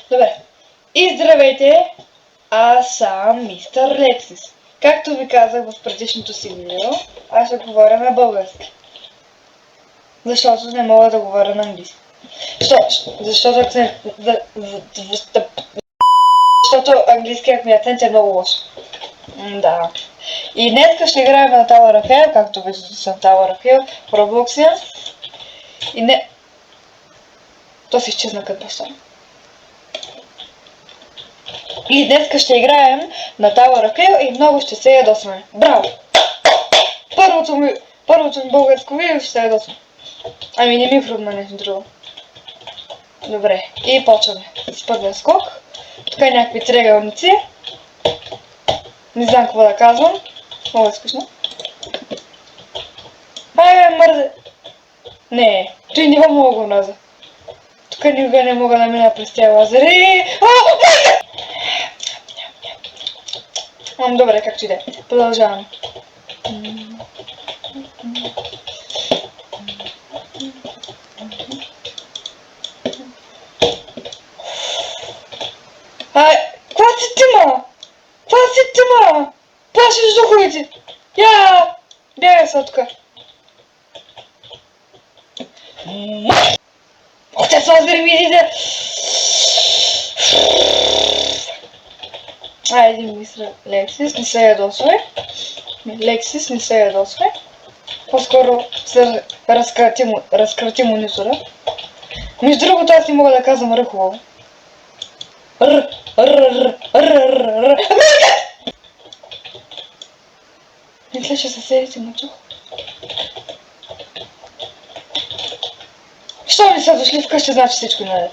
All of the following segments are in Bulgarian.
Добре. И здравейте, аз съм мистер Лексис. Както ви казах в предишното си видео, аз ще говоря на български. Защото не мога да говоря на английски. Защото английският ми акцент е много лош. Да. И днес ще играем на Tower of Hell, както виждате съм Tower of Hell, в Roblox. И не... То си изчезна като баща. И днес ще играем на Tower of Hell и много ще се ядосваме. Браво! Първото ми българско видео ще се ядосваме. Ами не ми хрумна нещо друго. Добре, и почваме с първия скок. Тук е някакви триъгълници. Не знам какво да казвам. Много е скучно. Ай, мързе! Не, той не мога го наза. Тук никога не мога да мина през тия лазери. Добре, както и да е. Продължаваме. Каква си тима? Това си тима! Плашиш духовете! Я! Бягай са тук! Отец лазер ми иде! Айде, мисля, Лексис, не се ядосвай. Лексис, не се ядосвай. По-скоро се разкрати монитора. Между другото, аз не мога да казвам Р хубаво. Мисля, че съседите му чух. Що не са дошли вкъщи, значи всичко е наред.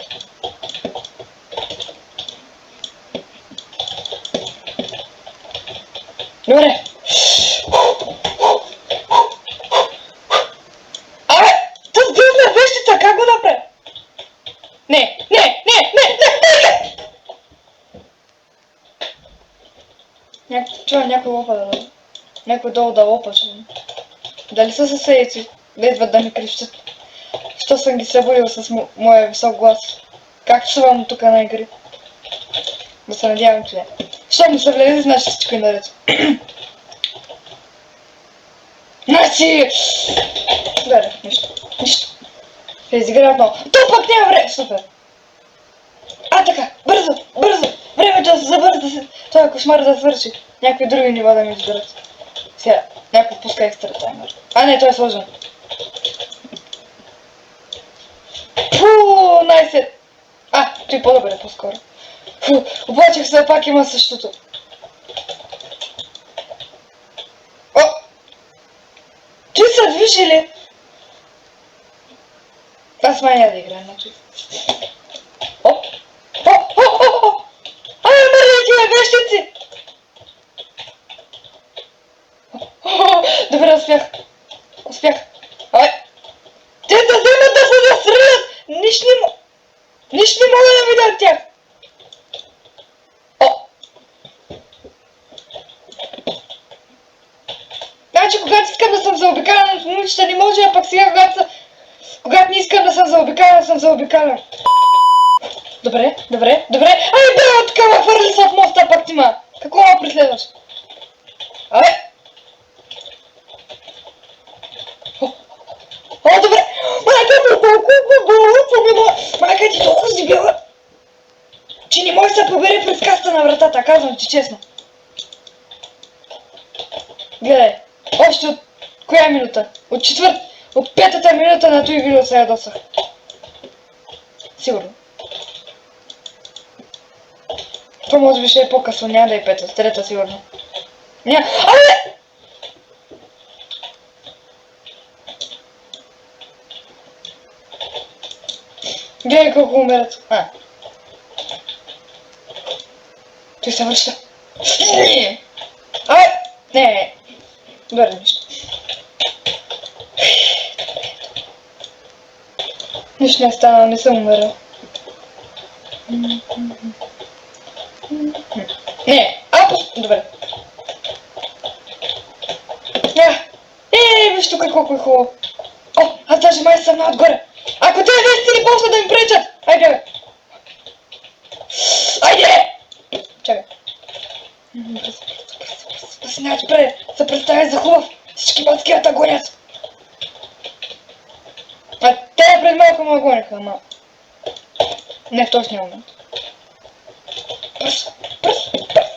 Добре. Абе, тъс гръбна вещица, как го направи? Не. Чува някой лопа да даде. Някой долу да лопа, че... Дали са съседици? Да идват да ми крещат. Що съм ги събудил с моя висок глас? Както чувам тук на игри. Да се надявам, че не. Що ми се влезе, значи всичко е наред. Значи... Добре, нищо. Ще изиграят много. То пък няма време! Супер! Така, бързо! Времето да се забърза, този кошмар да свърши. Някакви други нива да ми изберат. Сега, някой пуска екстра таймер. Не, той е сложен. Фу, най-сет. Той по-добре по-скоро. Фу, оплачих се, пак има същото. Той са движили. Аз май няма да играем на той. Мързайте, вещици! Добре, успях. Те да вземат да се застрелят! Нищо не мога да видя от тях! Значи, когато искам да съм заобикален от момичета, не може, а пък сега, когато не искам да съм заобикален, съм заобикален. Добре. Бе, тук ме хвърли са от моста, пак ти ма. Какво ме преследваш? Добре. Майка ми толкова болна, майка ти толкова дебила, че не може да се побере през каста на вратата, казвам ти честно. Гледай, още от коя минута? От петата минута на този видео се ядосах. Сигурно. Това може би ще е по-късно, няма да е пета, трета сигурно. Абе! Гледай колко умират. Той се връща. Не. Добре, нищо. Нищо не стана, не съм умерил. Не, добре. Виж тук колко е хубаво. О, аз даже май съм отгоре. Ако те вести почна да ми пречат! Айде, бе! Айде! Чакай. Да си най-отпред, се представя за хубав. Всички мацкията гонят. А те пред малко ме гониха, ама... Не в точния момент. Бързо, бързо, бързо.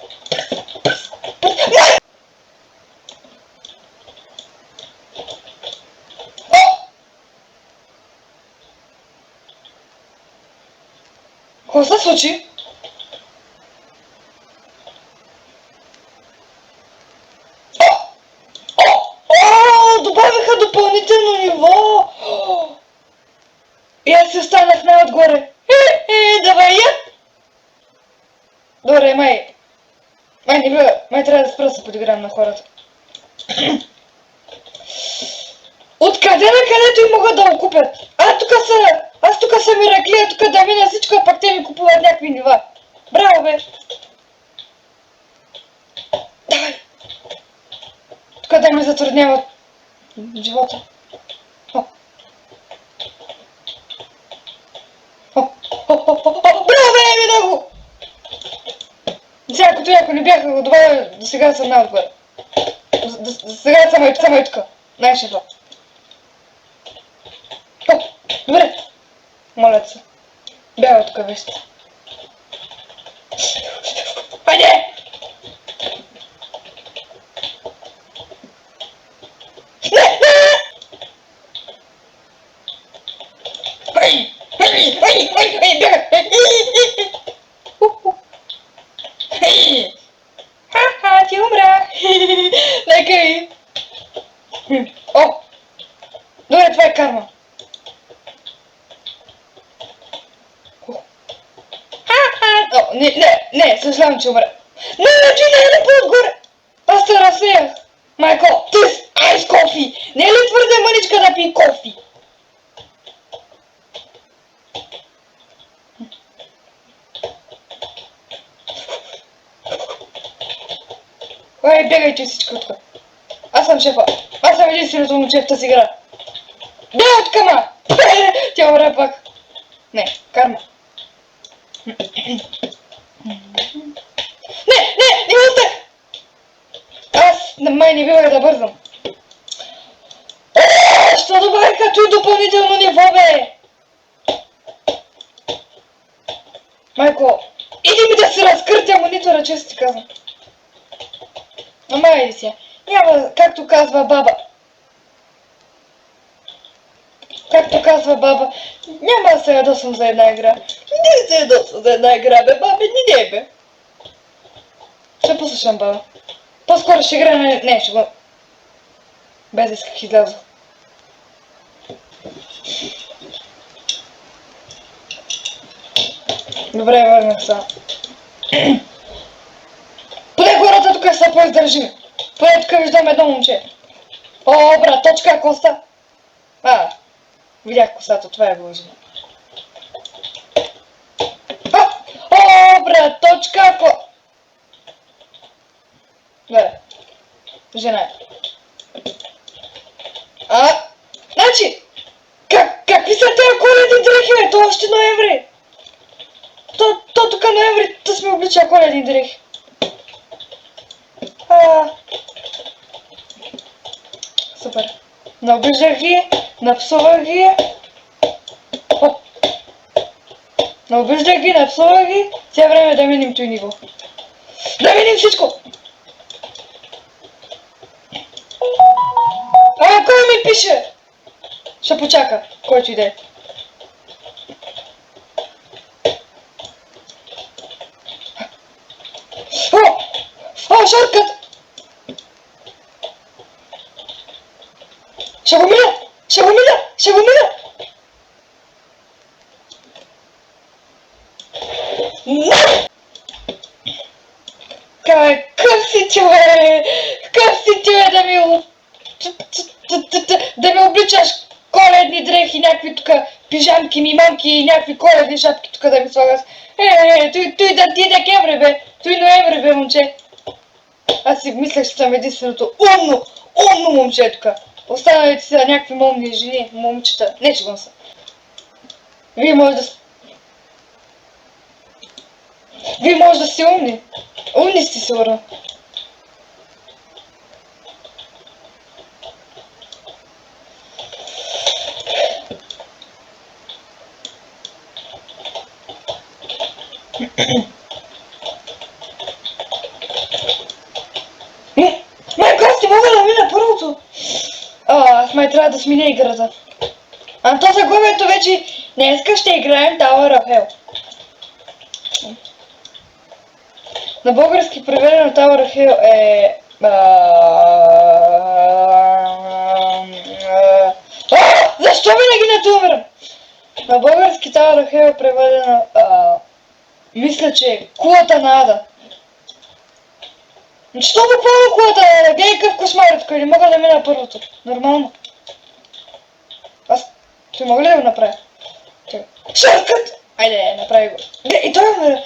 Какво се случи? Добавиха допълнително ниво! И аз си останах най-отгоре. Давай я! Добре, май не бива, май трябва да спра да се подиграм на хората. Откъде на където и могат да го купят? Аз тук съм Ираклия, тук да мина всичко, а пак те ми купуват някакви нива. Браво, бе! Давай! Тук да ми затрудняват живота. Браво, бе, видя го! Сега, ако не бяха го добавя, до сега съм най-отгоре. До сега съм и тук. Най-ще това. Добре. Моля се. Бяга тук вещи. Хайде! Бяга! Ха-ха, ти умря! Нека ви! О! Добре, това е карма. Ха-ха! Не, съжалявам, че умря. Не по-отгоре! Аз се разсеях. Майко, this ice coffee! Не е ли твърде мъничка да пи кофи? Ой, бягайте всичко тук. Аз съм шефа. Аз съм единственото момче в тази игра. Бягай от кама! Тя умря пак. Не, карма. Не успех! Аз май не бивах да бързам. Що добавих като и допълнително ниво, бе? Майко, иди ми да се разкъртя монитора, често ти казвам. Ама иди си. Няма, както казва баба. Няма да се ядосвам за една игра. Не се ядосвам за една игра, бе, бабе, не, бе. Ще послушам, баба. По-скоро ще игра на... Не, ще го... Без да исках излязох. Добре, върнах се. Поне хората тук са по-издържими. Поне тук виждам едно момче. О, брат, точка, коста. Видях косата, това е вложено. О, брат, точка, Добре. Жена е. Значи, какви са тези коледни дрехи, бе? То още ноември. То тук ноември, да сме облича коледни дрехи. Супер. Наобиждах ги, напсувах ги. Наобиждах ги, напсувах ги. Сега време да минем той ниво. Да минем всичко! Кой ми пише? Ще почака, който иде. Шорткът! Ще го мина! Какъв си, човек? Какъв тук пижамки, мимамки и някакви коледни шапки тук да ми слагат. Той да ти е декември, бе. Той ноември, бе, момче. Аз си мислех, че съм единственото умно момче тук. Останалите са някакви момни жени, момчета. Не, че го са. Вие може да сте умни. Умни сте сигурно. Майнкрафт не мога да мина първото. Аз май трябва да сменя играта. А то заглавието вече днеска ще играем Tower of Hell. На български преведено Tower of Hell е... Защо винаги не умирам? На български Tower of Hell е преведено... Мисля, че е Кулата на Ада. Що буквално Кулата на Ада? Гледай какъв кошмар, тук не мога да мина първото. Нормално. Той мога ли да го направя? Шорткът! Айде, направи го. И той умира.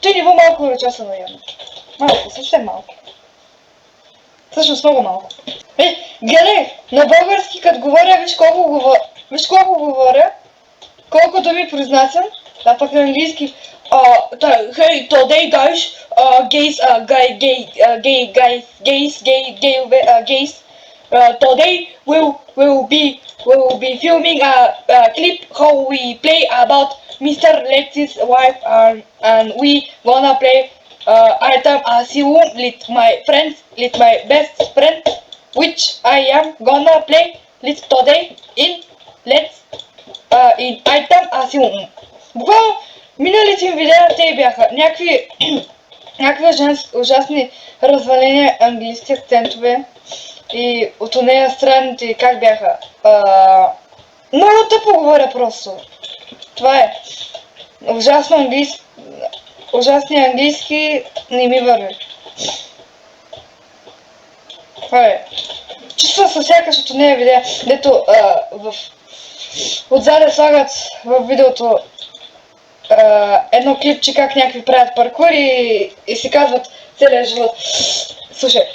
Той ниво малко ръчаса на явно. Малко, съвсем малко. Всъщност много малко. Гледай, на български като говоря, виж колко говоря, колко думи произнасям, а пък на английски hey, today guys, gays, today we'll be filming a clip how we play about Mr. Lex's wife and we gonna play item asylum with my friends, with my best friend, which I am gonna play with today in item asylum. Буквално миналите им видеа те бяха някакви ужасни разваления английски акцентове и от нея странните как бяха. Много тъпо говоря просто. Това е. Ужасни английски не ми върви. Това е. Чувствам се сякаш от нея видеа, дето отзаде слагат в видеото едно клипче как някакви правят паркур и си казват целия живот. Слушай,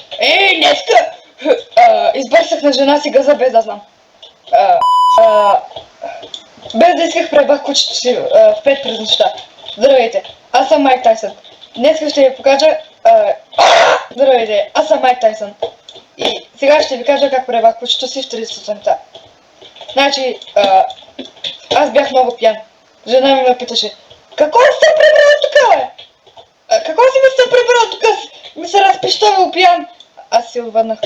днеска избърсах на жена си газа без да знам. Без да исках пребах кучето си в 5 през нощта. Здравейте, аз съм Майк Тайсън. Днеска ще ви покажа... Здравейте, аз съм Майк Тайсън. И сега ще ви кажа как пребах кучето си в 30 сутринта. Значи, аз бях много пиян. Жена ми ме питаше, какво си се прибрал тук, бе? Какво си ми се прибрал тук? Ми се разпищавил пиян. Аз си отвърнах.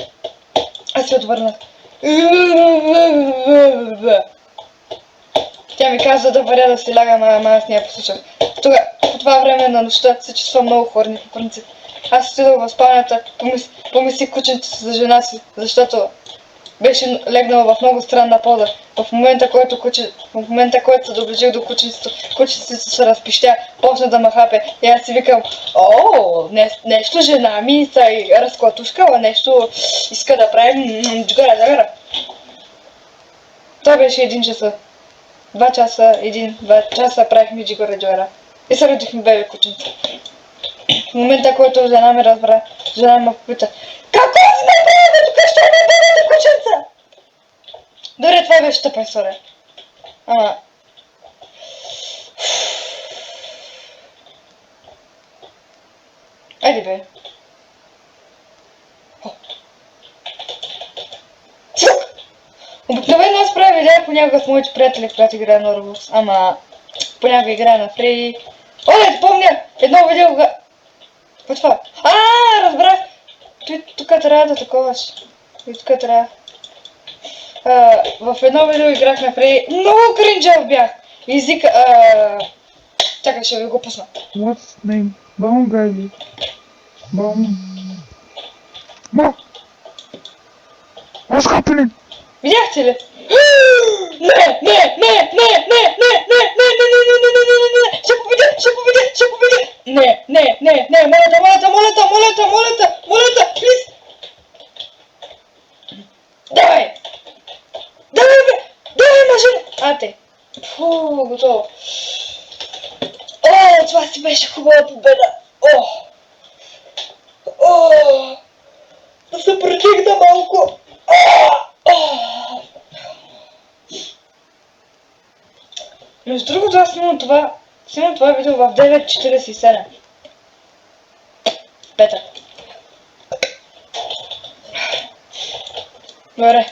Тя ми каза да варя да си лягам, ама аз не я послушах. По това време на нощта се чувствам много хорни по принцип. Аз отидох в спалнята, помислих кученцето за жена си, защото беше легнала в много странна поза. В момента, който се доближих до кученцето се разпищя, почна да ме хапе. И аз си викам, нещо жена ми се разклатушкала, нещо иска да прави джугара. Това беше 1 часа. 2 часа правихме джугара. И се родихме бебе кученце. В момента, който жена ми разбра, жена ме попита, какво си направила тук, що ме бебете кученца? Дори това беше тъпа история. Айде бе. Обикновено аз правя видеа понякога с моите приятели, когато играя на Roblox, ама понякога играя на Freddy. Оле, помня едно видео, какво това? Разбрах! Тук трябва да таковаш. Тук трябва. В едно видео играх на Freddy. Много кринджав бях. Чакай, ще ви го пусна. What's name? Bom, baby. Bom. What's happening? Видяхте ли? Ще победя! Не, молята, плиз! Давай, машина! Фу, готово. О, това си беше хубава победа. О! О! Да се протегна малко. О! Между другото, аз снимам това видео в 9:47. Петък. Добре.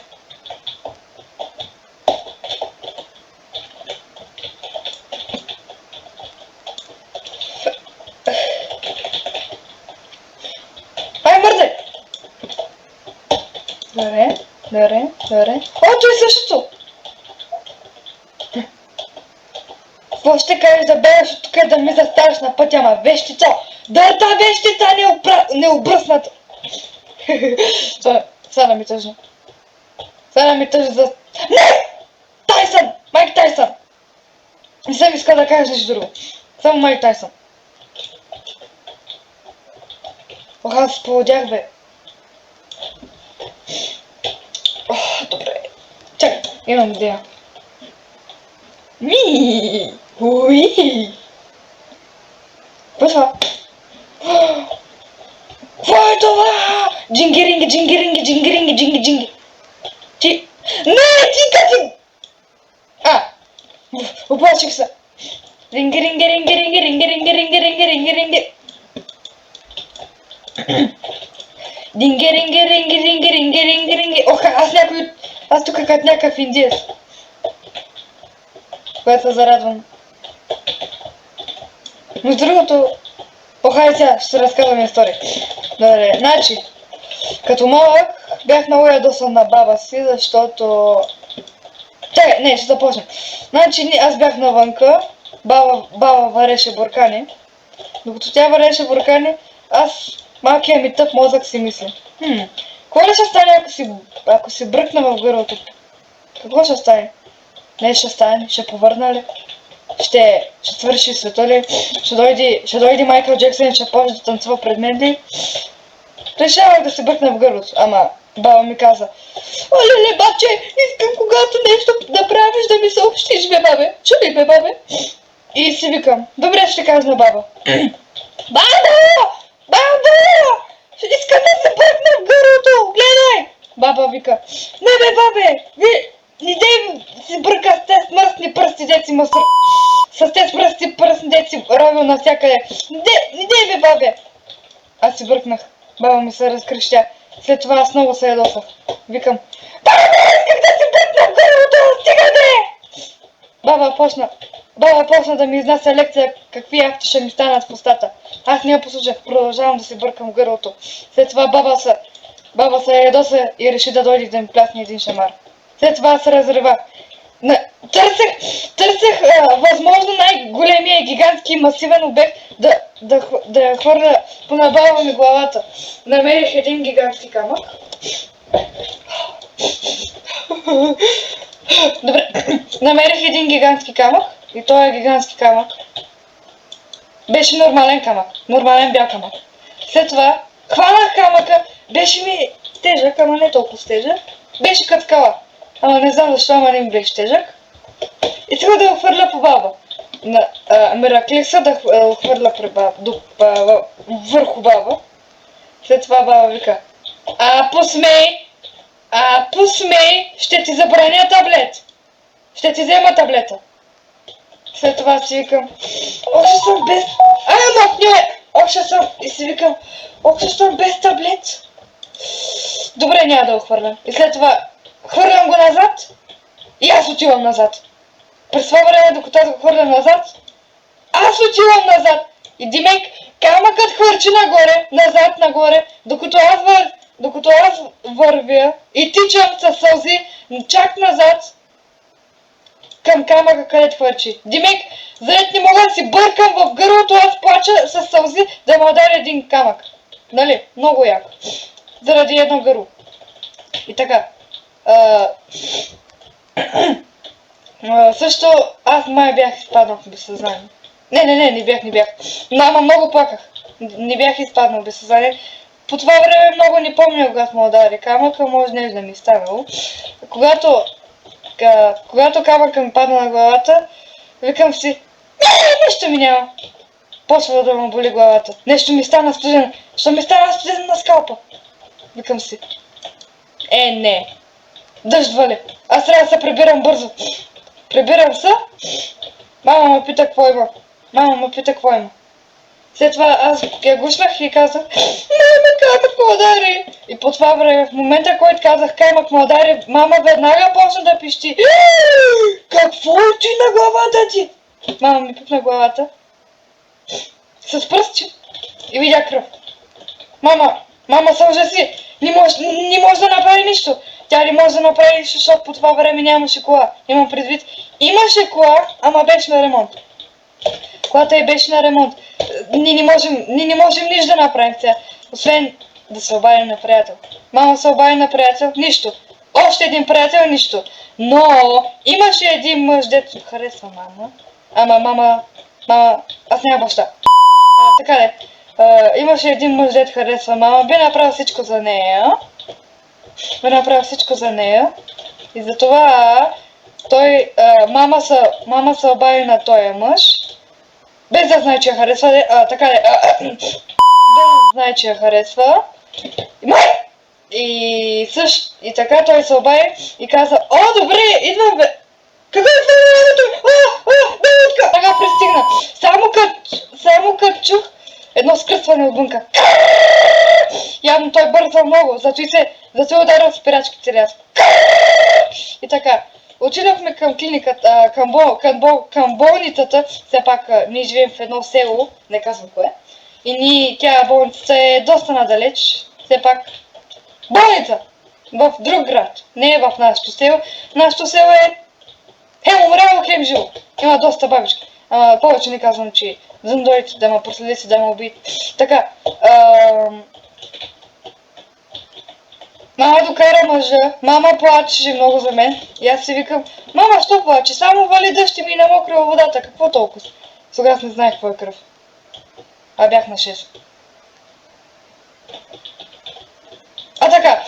Ай, мърдай! Добре. О, той същото! Какво ще кажеш да бегаш от тук да ми заставиш на пътя, ама вещица? Да, та вещица не обръсната! Сега ми тъжно. Сега ми тъжно за... Не! Тайсън! Майк Тайсън! Не съм искал да кажеш нещо друго. Само Майк Тайсън. Ох, аз се поводях, бе. Добре. Чакай, имам идея. Уи! Какво е това? Какво е това? Джингиринги. Ти... Не, ти как... Оплачих се. Рингиринги. Дингиринги. Ох, аз тук като някакъв индиец. Което се зарадвам. Между другото... Хайде сега, ще разказвам история. Добре, значи... Като малък бях много ядосан на баба си, защото... Чакай, не, ще започнем. Значи аз бях навънка, баба вареше буркани. Докато тя вареше буркани, аз, малкият ми тъп мозък си мисли. Какво ли ще стане, ако си бръкна в гърлото? Какво ще стане? Не ще стане, ще повърна ли? Ще свърши света ли? Ще дойде Майкъл Джексън и ще почне да танцува пред мен ли? Решавах да се бръкна в гърлото, ама баба ми каза: оле, бабче, искам когато нещо да правиш да ми съобщиш, бе, бабе. Чули, бе, бабе. И си викам: добре, ще кажа на баба. Баба! Искам да се бръкна в гърлото, гледай! Баба вика: не, бе, бабе, не дей си бръка с тези мръсни пръсти, деци масър... С тези пръсни деци ровил навсякъде. Не дей, бе, бабе. Аз си бръкнах. Баба ми се разкрещя. След това аз много се ядосах. Викам: баба, исках да си бръкна в гърлото, стига, бе! Баба почна да ми изнася лекция какви акти ще ми станат в устата. Аз не я послушах, продължавам да си бъркам в гърлото. След това баба се ядоса и реши да дойде да ми плясне един шамар. След това се разревах. Търсех възможно най-големия гигантски масивен обект да я хвърля по набава ми главата. Намерих един гигантски камък. Добре, намерих един гигантски камък и този гигантски камък беше нормален камък, нормален бял камък. След това хванах камъка, беше ми тежък, ама не толкова тежък, беше като скала. Ама не знам защо, ама не ми беше тежък. И сега да го хвърля по баба. Мираклиса да го хвърля върху баба. След това баба вика: посмей, ще ти забраня таблет. Ще ти взема таблета. След това си викам: още съм без... И си викам: още съм без таблет. Добре, няма да го хвърлям. И след това хвърлям го назад и аз отивам назад. През това време, докато аз го хвърлям назад, аз отивам назад. И Димек, камъкът хвърчи нагоре, докато аз вървя и тичам със сълзи чак назад към камъка, където хвърчи. Димек, заед не мога да си бъркам в гърлото, аз плача със сълзи да ме удари един камък. Нали? Много яко. Заради едно гърло. И така. Също аз май бях изпаднал в безсъзнание. Не бях. Ама много плаках. Не бях изпаднал в безсъзнание. По това време много не помня, когато ме удари камъка, може нещо да ми станало. Когато когато камъка ми падна на главата, викам си, нещо ми няма. Почва да му боли главата. Нещо ми стана студено. Що ми стана студено на скалпа? Викам си. Не. Дъжд вали. Аз трябва да се прибирам бързо. Прибирам се. Мама ме пита какво има. След това аз я гушнах и казах, мама, камък ме удари. И по това време, в момента, който казах камък ме удари, мама веднага почна да пищи. Какво ти на главата ти? Мама ми пипна главата. С пръсти. И видя кръв. Мама се ужаси. Не може да направи нищо. Тя не може да направи нищо, защото по това време нямаше кола. Имам предвид. Имаше кола, ама беше на ремонт. Колата й беше на ремонт. Ние не можем нищо да направим сега. Освен да се обадим на приятел. Мама се обади на приятел. Нищо. Още един приятел. Нищо. Но имаше един мъж, дето харесва мама. Ама мама... Аз нямам баща. Така де. Имаше един мъж, дето харесва мама. Би направил всичко за нея. И затова мама се обади на този мъж. Без да знае, че я харесва. Без да знае, че я харесва. И така той се обади и каза, о, добре, идвам бе. Какво е това? Белутка! Така пристигна. Само като чух едно скръсване отвънка. Явно той бърза много, зато и ударил спирачките рязко. И така. Отидохме към клиниката, към болницата, все пак ние живеем в едно село, не казвам кое. И тя болницата е доста надалеч, все пак болница в друг град, не е в нашето село. Нашето село е хем умряло, хем живо. Има доста бабички. Ама повече не казвам, че зъндорите да ме проследят и да ме убият. Така, мама докара мъжа, мама плачеше много за мен. И аз си викам, мама, що плаче? Само вали дъжд и ми намокрила водата, какво толкова? Сега аз не знаех какво е кръв. Бях на 6. Така,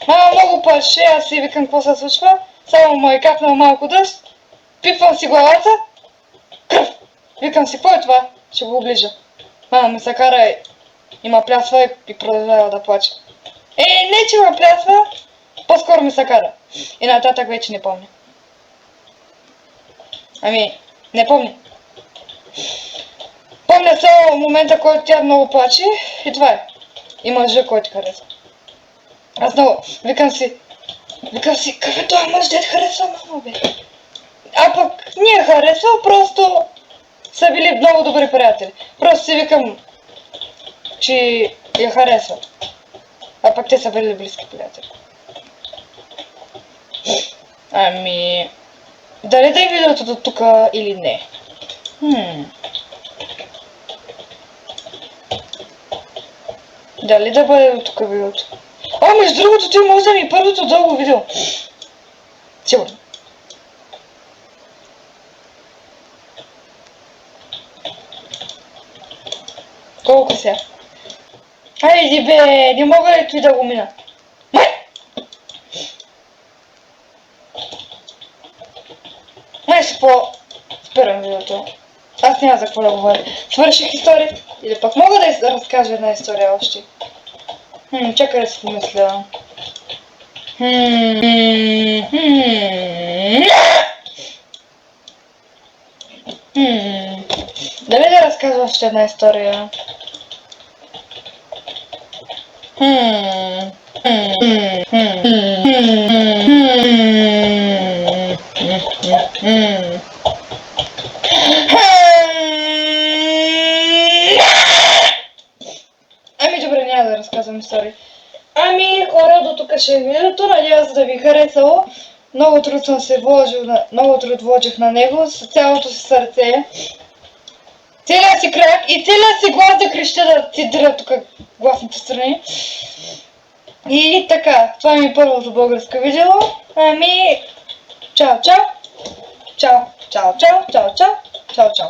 мама много плачеше, аз си викам какво се случва. Само му е капнал малко дъжд. Пипвам си главата. Кръв! Викам си, какво е това? Ще го оближа. Мама ми се кара и ма плясва и продължава да плаче. Не че ме плясва, по-скоро ми се кара. И нататък вече не помня. Не помня. Помня само момента, който тя много плаче и това е. И мъжа, който харесва. Аз много викам си, какъв е този мъж, дет харесва мама, бе? А пък не е харесвал, просто са били много добри приятели. Просто си викам, че я харесва. А пък те са били близки приятели. Дали да е видеото до тук или не? Дали да бъде до тук видеото? Между другото, ти може да ми е първото дълго видео. Сигурно. Колко сега? Хайде бе, не мога ли той да го мина? Май ще спирам видеото. Аз няма за какво да говоря. Свърших история. Или пък мога да разкажа една история още. Чакай да си помисля. Дали да разказва още една история? Добре, няма да разказвам истории. Хора, до тук ще е видеото. Надявам се да ви е харесало. Много труд съм се вложил, много труд вложих на него с цялото си сърце. Целият си крак и целият си глас да креща да цитира тук гласните страни. И така, това ми е първото българско видео. Чао, чао. Чао, чао, чао, чао, чао, чао, чао.